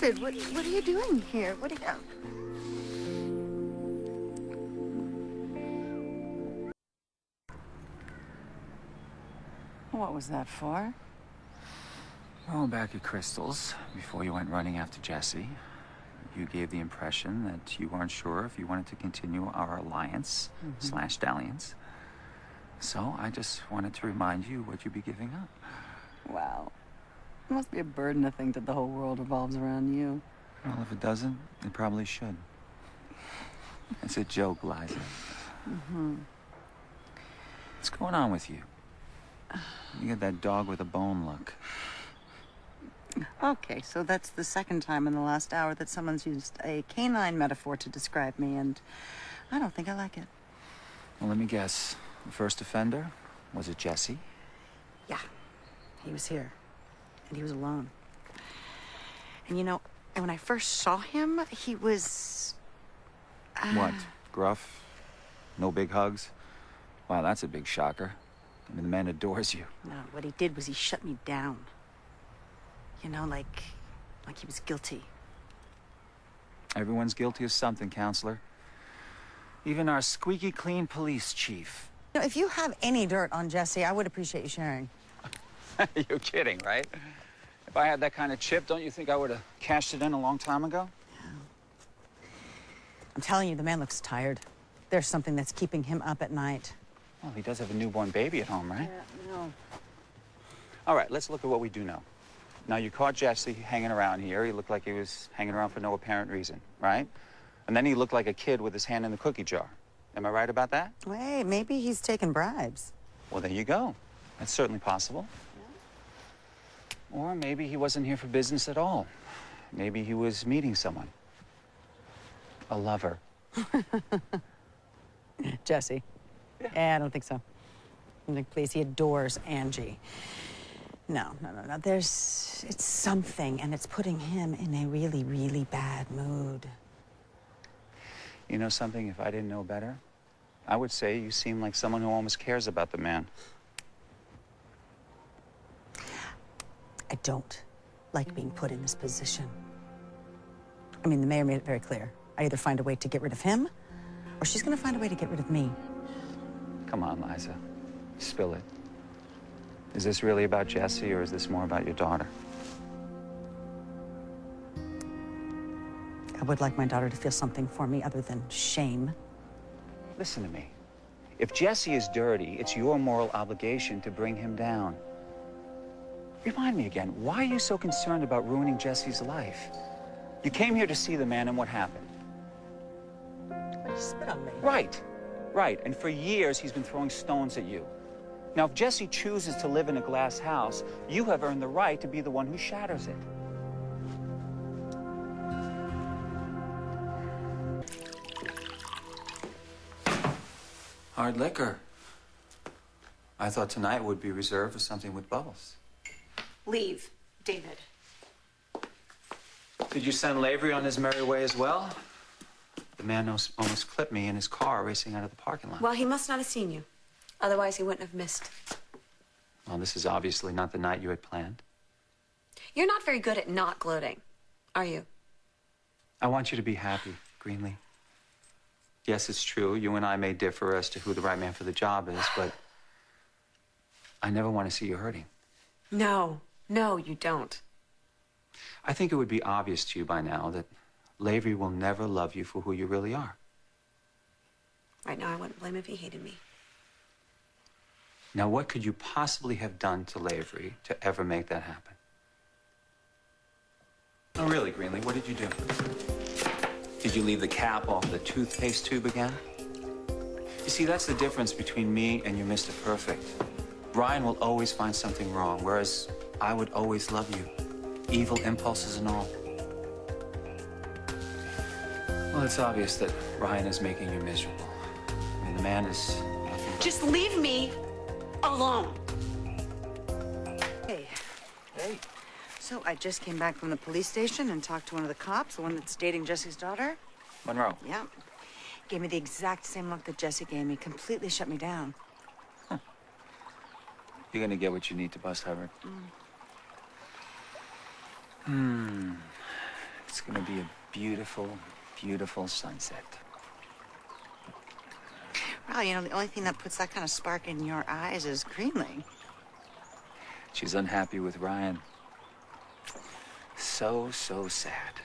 David, what are you doing here? What are you... What was that for? Oh, back at Crystal's, before you went running after Jesse, you gave the impression that you weren't sure if you wanted to continue our alliance slash dalliance. So I just wanted to remind you what you'd be giving up. Wow. It must be a burden to think that the whole world revolves around you. Well, if it doesn't, it probably should. It's a joke, Liza. What's going on with you? You get that dog with a bone look. Okay, so that's the second time in the last hour that someone's used a canine metaphor to describe me, and I don't think I like it. Well, let me guess. The first offender? Was it Jesse? Yeah. He was here. And he was alone. And you know, when I first saw him, he was... What? Gruff? No big hugs? Wow, that's a big shocker. I mean, the man adores you. No, what he did was he shut me down. You know, like he was guilty. Everyone's guilty of something, counselor. Even our squeaky clean police chief. You know, if you have any dirt on Jesse, I would appreciate you sharing. You're kidding, right? If I had that kind of chip, don't you think I would have cashed it in a long time ago? Yeah. I'm telling you, the man looks tired. There's something that's keeping him up at night. Well, he does have a newborn baby at home, right? Yeah, no. All right, let's look at what we do know. Now, you caught Jesse hanging around here. He looked like he was hanging around for no apparent reason, right? And then he looked like a kid with his hand in the cookie jar. Am I right about that? Wait, maybe he's taking bribes. Well, there you go. That's certainly possible. Yeah. Or maybe he wasn't here for business at all. Maybe he was meeting someone. A lover. Jesse. Yeah, I don't think so. I'm like, please, he adores Angie. No. It's something, and it's putting him in a really, really bad mood. You know something? If I didn't know better, I would say you seem like someone who almost cares about the man. I don't like being put in this position. I mean, the mayor made it very clear. I either find a way to get rid of him, or she's gonna find a way to get rid of me. Come on, Liza. Spill it. Is this really about Jesse, or is this more about your daughter? I would like my daughter to feel something for me other than shame. Listen to me. If Jesse is dirty, it's your moral obligation to bring him down. Remind me again, why are you so concerned about ruining Jesse's life? You came here to see the man, and what happened? You spit on me. Right. And for years, he's been throwing stones at you. Now, if Jesse chooses to live in a glass house, you have earned the right to be the one who shatters it. Hard liquor. I thought tonight would be reserved for something with bubbles. Leave, David. Did you send Lavery on his merry way as well? The man almost clipped me in his car racing out of the parking lot. Well, he must not have seen you. Otherwise, he wouldn't have missed. Well, this is obviously not the night you had planned. You're not very good at not gloating, are you? I want you to be happy, Greenlee. Yes, it's true. You and I may differ as to who the right man for the job is, but I never want to see you hurting. No, you don't. I think it would be obvious to you by now that Lavery will never love you for who you really are. Right now, I wouldn't blame him if he hated me. Now, what could you possibly have done to Lavery to ever make that happen? Oh, really, Greenlee, what did you do? Did you leave the cap off the toothpaste tube again? You see, that's the difference between me and your Mr. Perfect. Ryan will always find something wrong, whereas I would always love you. Evil impulses and all. Well, it's obvious that Ryan is making you miserable. I mean, the man is nothing but... Just leave me alone. Hey. So I just came back from the police station and talked to one of the cops, the one that's dating Jesse's daughter. Monroe. Yeah. Gave me the exact same look that Jesse gave me. Completely shut me down. Huh. You're gonna get what you need to bust Hubbard. It's gonna be a beautiful, beautiful sunset. Well, you know, the only thing that puts that kind of spark in your eyes is Greenling. She's unhappy with Ryan. So sad.